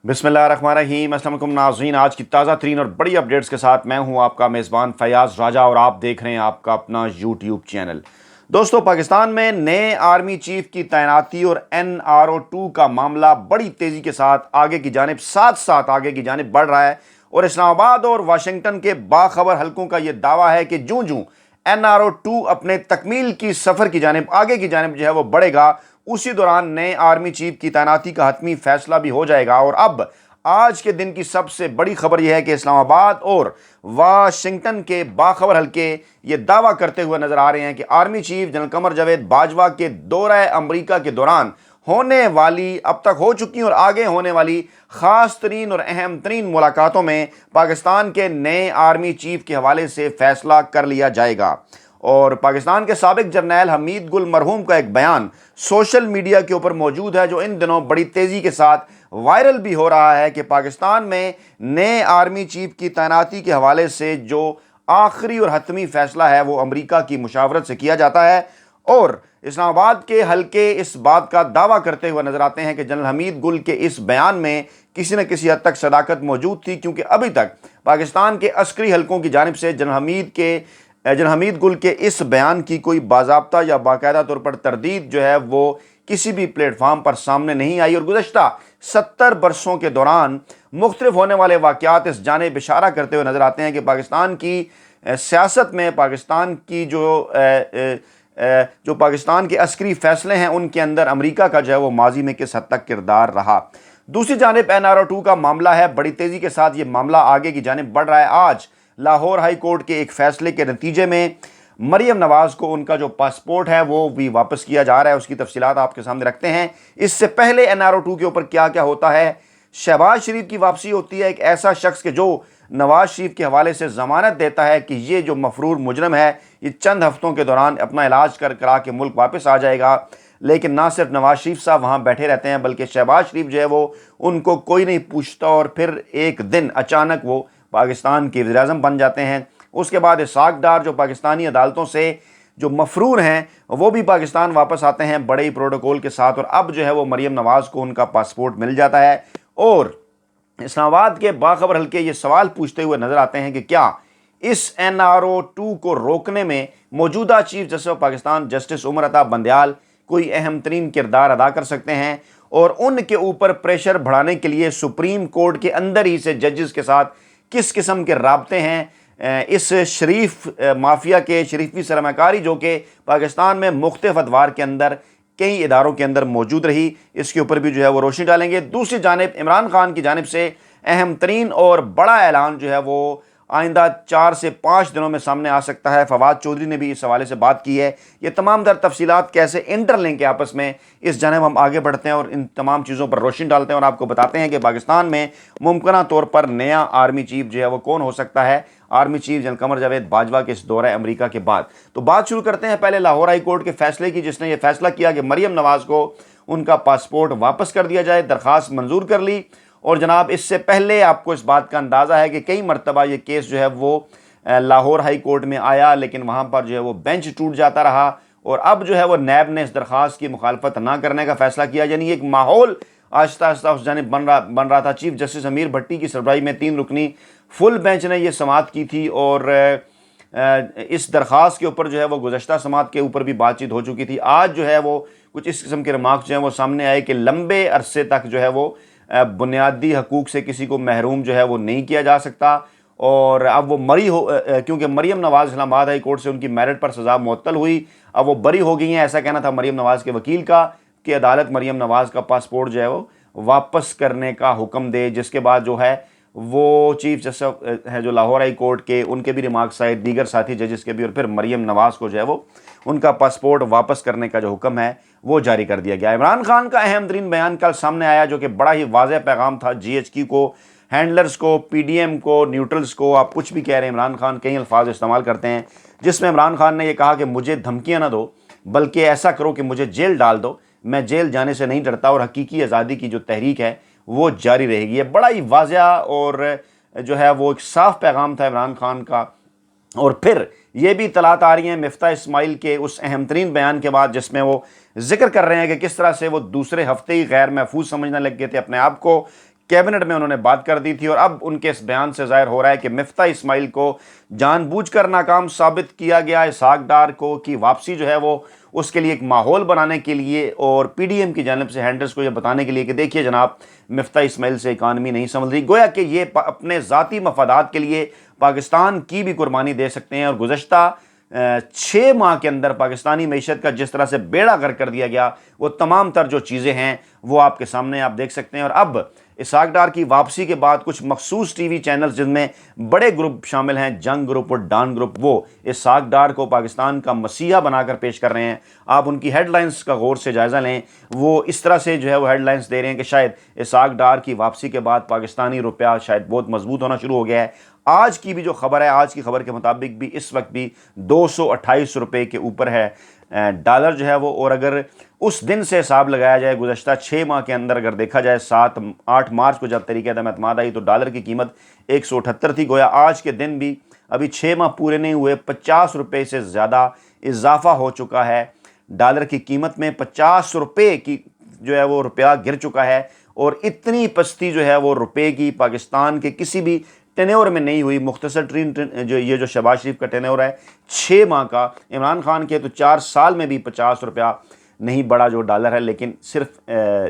बिस्मिल्लाहिर्रहमानिर्रहीम। अस्सलाम वालेकुम नाज़रीन, आज की ताज़ा तरीन और बड़ी अपडेट्स के साथ मैं हूं आपका मेज़बान फ़याज़ राजा और आप देख रहे हैं आपका अपना यूट्यूब चैनल। दोस्तों, पाकिस्तान में नए आर्मी चीफ की तैनाती और NRO-2 का मामला बड़ी तेज़ी के साथ आगे की जानिब आगे की जानिब बढ़ रहा है और इस्लामाबाद और वाशिंगटन के बाखबर हलकों का यह दावा है कि जूं जूं NRO-2 अपने तकमील की सफ़र की जानिब आगे की जानिब जो है वो बढ़ेगा, उसी दौरान नए आर्मी चीफ की तैनाती का हतमी फैसला भी हो जाएगा। और अब आज के दिन की सबसे बड़ी खबर यह है कि इस्लामाबाद और वाशिंगटन के बाखबर हलके ये दावा करते हुए नजर आ रहे हैं कि army chief general Qamar Javed Bajwa के दौरा अमरीका के दौरान होने वाली, अब तक हो चुकी और आगे होने वाली खास तरीन और अहम तरीन मुलाकातों में पाकिस्तान के नए आर्मी चीफ के हवाले से फैसला कर लिया जाएगा। और पाकिस्तान के साबिक जर्नैल हमीद गुल मरहूम का एक बयान सोशल मीडिया के ऊपर मौजूद है, जो इन दिनों बड़ी तेज़ी के साथ वायरल भी हो रहा है कि पाकिस्तान में नए आर्मी चीफ की तैनाती के हवाले से जो आखिरी और हतमी फैसला है वो अमेरिका की मुशावरत से किया जाता है। और इस्लामाबाद के हलके इस बात का दावा करते हुए नजर आते हैं कि जनरल हमीद गुल के इस बयान में किसी न किसी हद तक सदाकत मौजूद थी, क्योंकि अभी तक पाकिस्तान के अस्करी हलकों की जानिब से जनरल हमीद गुल के इस बयान की कोई बाज़ाब्ता या बाकायदा तौर पर तरदीद जो है वो किसी भी प्लेटफार्म पर सामने नहीं आई। और गुज़श्ता 70 बरसों के दौरान मुख्तलिफ होने वाले वाक़यात इस जानिब इशारा करते हुए नज़र आते हैं कि पाकिस्तान की सियासत में पाकिस्तान की जो पाकिस्तान के अस्करी फ़ैसले हैं उनके अंदर अमेरिका का जो है वो माजी में किस हद तक किरदार रहा। दूसरी जानिब NRO-2 का मामला है, बड़ी तेज़ी के साथ ये मामला आगे की जानिब बढ़ रहा है। आज लाहौर हाई कोर्ट के एक फ़ैसले के नतीजे में मरियम नवाज़ को उनका जो पासपोर्ट है वो भी वापस किया जा रहा है। उसकी तफसीलात आपके सामने रखते हैं। इससे पहले NRO-2 के ऊपर क्या क्या होता है। शहबाज शरीफ की वापसी होती है, एक ऐसा शख्स के जो नवाज शरीफ के हवाले से ज़मानत देता है कि ये जो मफरूर मुजरम है ये चंद हफ्तों के दौरान अपना इलाज करा के मुल्क वापस आ जाएगा। लेकिन ना सिर्फ नवाज शरीफ साहब वहाँ बैठे रहते हैं, बल्कि शहबाज शरीफ जो है वो उनको कोई नहीं पूछता और फिर एक दिन अचानक वो पाकिस्तान के वज़ीर-ए-आज़म बन जाते हैं। उसके बाद इसाक डार जो पाकिस्तानी अदालतों से जो मफरूर हैं वो भी पाकिस्तान वापस आते हैं बड़े ही प्रोटोकॉल के साथ। और अब जो है वो मरियम नवाज़ को उनका पासपोर्ट मिल जाता है। और इस्लामाबाद के बाखबर हल्के ये सवाल पूछते हुए नजर आते हैं कि क्या इस NRO-2 को रोकने में मौजूदा chief justice of Pakistan justice Umar Ata Bandial कोई अहम तरीन किरदार अदा कर सकते हैं। और उनके ऊपर प्रेशर बढ़ाने के लिए सुप्रीम कोर्ट के अंदर ही से जजेस के साथ किस किस्म के राब्ते हैं। इस शरीफ माफिया के शरीफी सरमाकारी जो कि पाकिस्तान में मुख्तलिफ अदवार के अंदर कई इदारों के अंदर मौजूद रही, इसके ऊपर भी जो है वो रोशनी डालेंगे। दूसरी जानिब इमरान खान की जानिब से अहम तरीन और बड़ा ऐलान जो है वो आइंदा 4 से 5 दिनों में सामने आ सकता है। फवाद चौधरी ने भी इस हवाले से बात की है। ये तमाम दर तफसीलात कैसे इंटरलिंक है आपस में, इस जानिब हम आगे बढ़ते हैं और इन तमाम चीज़ों पर रोशनी डालते हैं और आपको बताते हैं कि पाकिस्तान में मुमकिन तौर पर नया आर्मी चीफ जो है वो कौन हो सकता है, army chief general Qamar Javed Bajwa के इस दौरे अमेरिका के बाद। तो बात शुरू करते हैं पहले लाहौर हाई कोर्ट के फैसले की, जिसने ये फैसला किया कि मरियम नवाज़ को उनका पासपोर्ट वापस कर दिया जाए, दरख्वास्त मंजूर कर ली। और जनाब, इससे पहले आपको इस बात का अंदाज़ा है कि कई मरतबा ये केस जो है वो लाहौर हाई कोर्ट में आया, लेकिन वहाँ पर जो है वो बेंच टूट जाता रहा। और अब जो है वो नैब ने इस दरख्वास्त की मुखालफत ना करने का फैसला किया, यानी एक माहौल आहिस्ता आहिस्ता उस जानिब बन रहा था। चीफ जस्टिस अमीर भट्टी की सरबराही में 3 रुकनी फुल बेंच ने यह समाअत की थी और इस दरख्वास्त के ऊपर जो है वो गुज़श्ता समाअत के ऊपर भी बातचीत हो चुकी थी। आज जो है वो कुछ इस किस्म के रिमार्क्स जो हैं वो सामने आए कि लंबे अरसे तक जो है वो बुनियादी हकूक़ से किसी को महरूम जो है वो नहीं किया जा सकता। और अब वो क्योंकि मरियम नवाज़ इस्लामाबाद हाई कोर्ट से उनकी मेरिट पर सज़ा मुअत्तल हुई, अब वो बरी हो गई हैं। ऐसा कहना था मरियम नवाज़ के वकील का कि अदालत मरियम नवाज़ का पासपोर्ट जो है वो वापस करने का हुक्म दे, जिसके बाद जो है वो चीफ जस्टिस है जो लाहौर हाई कोर्ट के, उनके भी रिमार्क्स आए, दीगर साथी जजेस के भी, और फिर मरियम नवाज़ को जो है वो उनका पासपोर्ट वापस करने का जो हुक्म है वो जारी कर दिया गया। इमरान खान का अहम तरीन बयान कल सामने आया, जो कि बड़ा ही वाज़ेह पैगाम था GHQ को, हैंडलर्स को, PDM को, न्यूट्रल्स को, आप कुछ भी कह रहे हैं। इमरान खान कई अल्फाज इस्तेमाल करते हैं, जिसमें इमरान खान ने यह कहा कि मुझे धमकियाँ ना दो, बल्कि ऐसा करो कि मुझे जेल डाल दो, मैं जेल जाने से नहीं डरता और हकीकी आज़ादी की जो तहरीक है वो जारी रहेगी। ये बड़ा ही वाज़ेह और जो है वो एक साफ पैगाम था इमरान खान का। और फिर ये भी इत्तलात आ रही हैं मिफ्ता इस्माइल के उस अहम तरीन बयान के बाद, जिसमें वो जिक्र कर रहे हैं कि किस तरह से वो दूसरे हफ्ते ही गैर महफूज समझने लग गए थे अपने आप को, कैबिनेट में उन्होंने बात कर दी थी। और अब उनके इस बयान से ज़ाहिर हो रहा है कि मिफ्ता इस्माइल को जानबूझकर नाकाम साबित किया गया। इसहाक डार को की वापसी जो है वो उसके लिए एक माहौल बनाने के लिए और पीडीएम की जानिब से हैंडल्स को ये बताने के लिए कि देखिए जनाब, मिफ्ता इस्माइल से इकानमी नहीं संभल रही। गोया कि ये अपने ज़ाती मफादात के लिए पाकिस्तान की भी कुर्बानी दे सकते हैं। और गुज़श्ता 6 माह के अंदर पाकिस्तानी मईशत का जिस तरह से बेड़ा गर्क कर दिया गया, वो तमाम तर जो चीज़ें हैं वो आपके सामने आप देख सकते हैं। और अब इसहाक डार की वापसी के बाद कुछ मखसूस टीवी चैनल्स जिनमें बड़े ग्रुप शामिल हैं, जंग ग्रुप और डान ग्रुप, वो इसहाक डार को पाकिस्तान का मसीहा बनाकर पेश कर रहे हैं। आप उनकी हेडलाइंस का गौर से जायज़ा लें। वो इस तरह से जो है वो हेडलाइंस दे रहे हैं कि शायद इसहाक डार की वापसी के बाद पाकिस्तानी रुपया शायद बहुत मजबूत होना शुरू हो गया है। आज की भी जो खबर है, आज की खबर के मुताबिक भी इस वक्त भी 228 रुपये के ऊपर है डॉलर जो है वो। और अगर उस दिन से हिसाब लगाया जाए, गुज़श्ता 6 माह के अंदर अगर देखा जाए, 7-8 मार्च को जब तरीक़े एतमाद आई तो डॉलर की कीमत 178 थी। गोया आज के दिन भी अभी 6 माह पूरे नहीं हुए, 50 रुपये से ज़्यादा इजाफा हो चुका है डॉलर की कीमत में। 50 रुपये की जो है वो रुपया गिर चुका है। और इतनी पस्ती जो है वो रुपये की पाकिस्तान के किसी भी टेन्योर में नहीं हुई। मुख्तसर जो शहबाज शरीफ का टेन्योर है 6 माह का, इमरान खान के तो 4 साल में भी 50 रुपया नहीं बढ़ा जो डॉलर है, लेकिन सिर्फ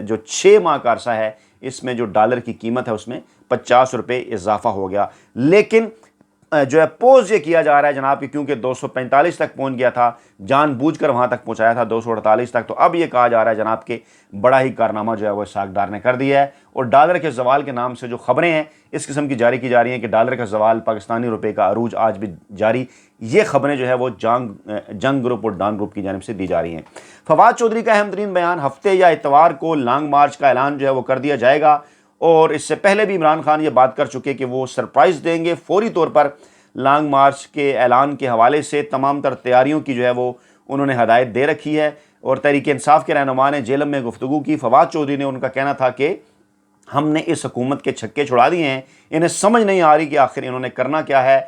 जो 6 माह का अरसा है इसमें जो डॉलर की कीमत है उसमें 50 रुपये इजाफा हो गया। लेकिन जो है पोज ये किया जा रहा है जनाब कि क्योंकि 245 तक पहुंच गया था, जानबूझकर वहां तक पहुंचाया था 248 तक, तो अब ये कहा जा रहा है जनाब कि बड़ा ही कारनामा जो है वो इसहाक डार ने कर दिया है। और डॉलर के जवाल के नाम से जो खबरें हैं इस किस्म की जारी की जा रही हैं कि डॉलर का जवाल, पाकिस्तानी रुपये का अरूज आज भी जारी, ये खबरें जो है वो जंग ग्रुप और डान ग्रुप की जानिब से दी जा रही हैं। फवाद चौधरी का अहम तरीन बयान, हफ्ते या इतवार को लॉन्ग मार्च का ऐलान जो है वो कर दिया जाएगा। और इससे पहले भी इमरान खान ये बात कर चुके कि वो सरप्राइज़ देंगे फौरी तौर पर। लॉन्ग मार्च के ऐलान के हवाले से तमाम तर तैयारियों की जो है वो उन्होंने हदायत दे रखी है। और तहरीक इंसाफ के रहनुमा ने जेलम में गुफ्तगू की। फवाद चौधरी ने उनका कहना था कि हमने इस हुकूमत के छक्के छुड़ा दिए हैं, इन्हें समझ नहीं आ रही कि आखिर इन्होंने करना क्या है।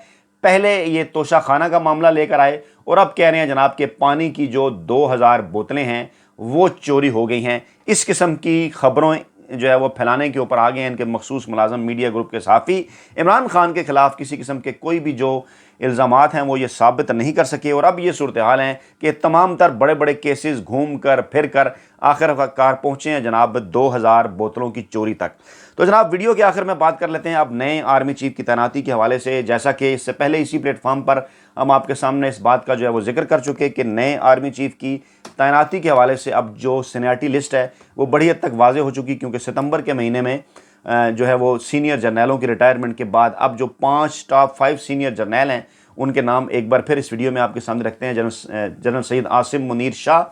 पहले ये तोशा खाना का मामला लेकर आए और अब कह रहे हैं जनाब के पानी की जो 2000 बोतलें हैं वो चोरी हो गई हैं। इस किस्म की खबरों जो है वो फैलाने के ऊपर आ गए हैं इनके मखसूस मुलाजम मीडिया ग्रुप के सहाफ़ी। इमरान खान के ख़िलाफ़ किसी किस्म के कोई भी जो इल्ज़ामात हैं वो ये साबित नहीं कर सके। और अब ये सूरत हाल है कि तमाम तर बड़े बड़े केसेस घूम कर फिर कर आखिरकार पहुँचे हैं जनाब 2000 बोतलों की चोरी तक। तो जनाब वीडियो के आखिर में बात कर लेते हैं अब नए आर्मी चीफ की तैनाती के हवाले से। जैसा कि इससे पहले इसी प्लेटफॉर्म पर हम आपके सामने इस बात का जो है वो जिक्र कर चुके कि नए आर्मी चीफ की तैनाती के हवाले से अब जो सीनियरिटी लिस्ट है वो बड़ी हद तक वाज़ेह हो चुकी, क्योंकि सितंबर के महीने में जो है वो सीनियर जर्नैलों की रिटायरमेंट के बाद अब जो 5 टॉप 5 सीनियर जर्नैल हैं उनके नाम एक बार फिर इस वीडियो में आपके सामने रखते हैं। जनरल सैयद आसिम मुनीर शाह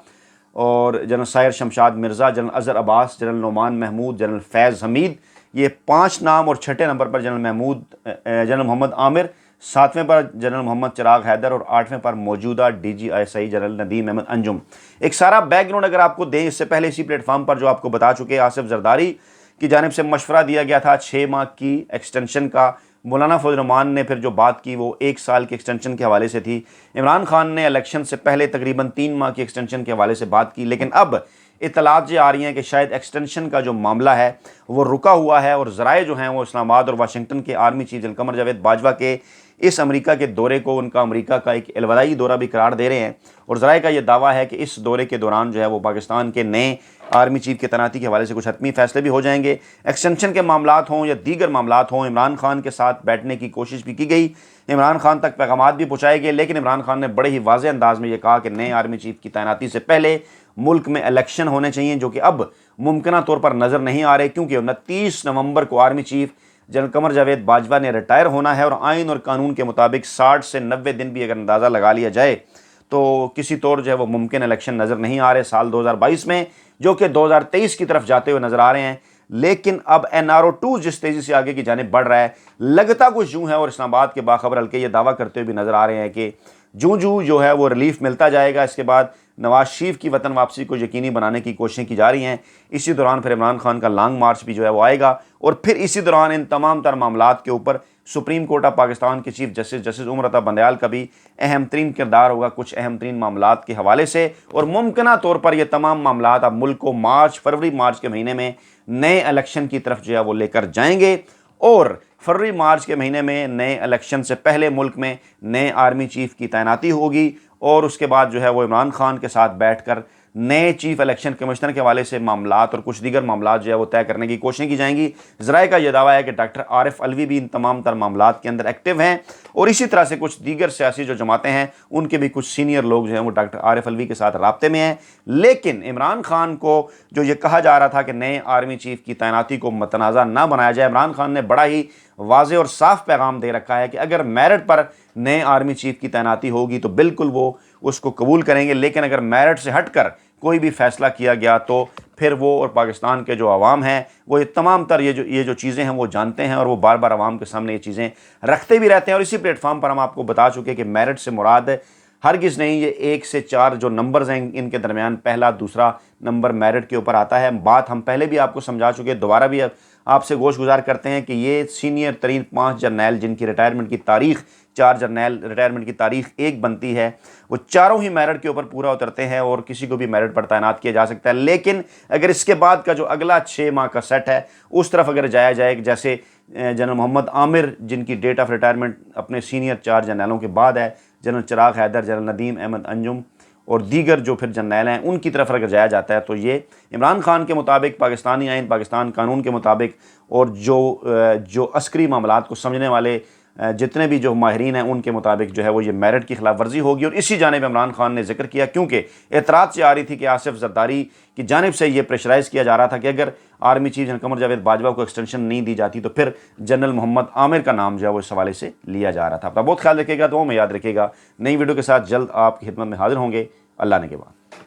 और general Sahir Shamshad Mirza, general Azhar Abbas, general Noman Mehmood, general Faiz Hameed, ये 5 नाम। और छठे नंबर पर जनरल मोहम्मद आमिर, 7वें पर जनरल मोहम्मद चिराग हैदर और 8वें पर मौजूदा DGI जनरल नदीम अहमद अंजुम। एक सारा बैकग्राउंड अगर आपको दें, इससे पहले इसी प्लेटफॉर्म पर जो आपको बता चुके आसिफ जरदारी की जानिब से मशवरा दिया गया था 6 माह की एक्सटेंशन का। मौलाना फजल रहमान ने फिर जो बात की वो 1 साल की एक्सटेंशन के हवाले से थी। इमरान खान ने इलेक्शन से पहले तकरीबन 3 माह की एक्सटेंशन के हवाले से बात की। लेकिन अब इतलात ये आ रही हैं कि शायद एक्सटेंशन का जो मामला है वो रुका हुआ है। और ज़राए जो हैं वो इस्लामाबाद और वाशिंगटन के army chief general Qamar Javed Bajwa के इस अमेरिका के दौरे को उनका अमेरिका का एक अलविदाई दौरा भी करार दे रहे हैं। और ज़राए का ये दावा है कि इस दौरे के दौरान जो है वो पाकिस्तान के नए आर्मी चीफ की तैनाती के हवाले से कुछ हतमी फैसले भी हो जाएंगे। एक्सटेंशन के मामलात हों या दीगर मामलात हों, इमरान खान के साथ बैठने की कोशिश भी की गई, इमरान खान तक पैगामात भी पहुँचाए गए। लेकिन इमरान खान ने बड़े ही वाज़ेह अंदाज में ये कहा कि नए आर्मी चीफ की तैनाती से पहले मुल्क में इलेक्शन होने चाहिए, जो कि अब मुमकिन तौर पर नज़र नहीं आ रहे, क्योंकि 29 नवंबर को army chief general Qamar Javed Bajwa ने रिटायर होना है। और आइन और कानून के मुताबिक 60 से 90 दिन भी अगर अंदाज़ा लगा लिया जाए तो किसी तौर जो है वो मुमकिन इलेक्शन नज़र नहीं आ रहे साल 2022 में, जो कि 2023 की तरफ जाते हुए नज़र आ रहे हैं। लेकिन अब NRO 2 जिस तेज़ी से आगे की जानिब बढ़ रहा है, लगता कुछ यूँ है। और इस्लामाबाद के बाखबर हल्के ये दावा करते हुए भी नज़र आ रहे हैं कि जूँ जो है वो रिलीफ मिलता जाएगा। इसके बाद नवाज शरीफ की वतन वापसी को यकीनी बनाने की कोशिशें की जा रही हैं। इसी दौरान फिर इमरान खान का लॉन्ग मार्च भी जो है वो आएगा। और फिर इसी दौरान इन तमाम तर मामलात के ऊपर सुप्रीम कोर्ट ऑफ पाकिस्तान के चीफ जस्टिस उमर अता बंदयाल का भी अहम तरीन किरदार होगा कुछ अहम तरीन मामलात के हवाले से। और मुमकिन तौर पर यह तमाम मामलात अब मुल्क को फरवरी मार्च के महीने में نئے الیکشن کی طرف جو ہے وہ لے کر جائیں گے، اور فروری مارچ کے مہینے میں نئے الیکشن سے پہلے ملک میں نئے آرمی چیف کی تعیناتی ہوگی، اور اس کے بعد جو ہے وہ عمران خان کے ساتھ بیٹھ کر نئے چیف الیکشن کمشنر کے حوالے سے معاملات اور کچھ دیگر معاملات جو ہے وہ طے کرنے کی کوششیں کی جائیں گی۔ ذرائع کا یہ دعویٰ ہے کہ ڈاکٹر عارف علوی بھی ان تمام تر معاملات کے اندر ایکٹیو ہیں، اور اسی طرح سے کچھ دیگر سیاسی جو جماعتیں ہیں ان کے بھی کچھ سینئر لوگ جو ہیں وہ ڈاکٹر عارف علوی کے ساتھ رابطے میں ہیں۔ لیکن عمران خان کو جو یہ کہا جا رہا تھا کہ نئے آرمی چیف کی تعیناتی کو متنازع نہ بنایا جائے، عمران خان نے بڑا ہی واضح اور صاف پیغام دے رکھا ہے کہ اگر میرٹ پر نئے آرمی چیف کی تعیناتی ہوگی تو بالکل وہ اس کو قبول کریں گے، لیکن اگر میرٹ سے ہٹ کر کوئی بھی فیصلہ کیا گیا تو پھر وہ اور پاکستان کے جو عوام ہیں وہ یہ تمام تر یہ جو چیزیں ہیں وہ جانتے ہیں، اور وہ بار بار عوام کے سامنے یہ چیزیں رکھتے بھی رہتے ہیں۔ اور اسی پلیٹ فارم پر ہم آپ کو بتا چکے کہ میرٹ سے مراد ہرگز نہیں یہ 1 سے 4 جو نمبرز ہیں ان کے درمیان پہلا دوسرا نمبر میرٹ کے اوپر آتا ہے۔ بات ہم پہلے بھی آپ کو سمجھا چکے، دوبارہ بھی آپ سے گوش گزار کرتے ہیں کہ یہ سینئر ترین 5 جرنیل جن کی ریٹائرمنٹ کی تاریخ 4 جرنیل ریٹائرمنٹ کی تاریخ 1 بنتی ہے، وہ چاروں ہی میرٹ کے اوپر پورا اترتے ہیں اور کسی کو بھی میرٹ پر تعینات کیا جا سکتا ہے۔ لیکن اگر اس کے بعد کا جو اگلا 6 ماہ کا سیٹ ہے اس طرف اگر جایا جائے، جیسے جنرل محمد عامر جن کی ڈیٹ آف ریٹائرمنٹ اپنے سینئر 4 جرنیلوں کے بعد ہے، جنرل چراغ حیدر، جنرل ندیم احمد انجم اور دیگر جو پھر جرنیل ہیں ان کی طرف اگر جایا جاتا ہے تو یہ عمران خان کے مطابق، پاکستانی آئین، پاکستان قانون کے مطابق، اور جو عسکری معاملات کو سمجھنے والے جتنے بھی جو ماہرین ہیں ان کے مطابق جو ہے وہ یہ میرٹ کی خلاف ورزی ہوگی۔ اور اسی جانب عمران خان نے ذکر کیا، کیونکہ اعتراض سے آ رہی تھی کہ آصف زرداری کی جانب سے یہ پریشرائز کیا جا رہا تھا کہ اگر army chief general Qamar Javed Bajwa کو ایکسٹینشن نہیں دی جاتی تو پھر جنرل محمد عامر کا نام جو ہے وہ اس حوالے سے لیا جا رہا تھا۔ اپنا بہت خیال رکھیے گا، دعاؤں میں یاد رکھیے گا۔ نئی ویڈیو کے ساتھ جلد آپ کی خدمت میں حاضر ہوں گے۔ اللہ نے کے بعد۔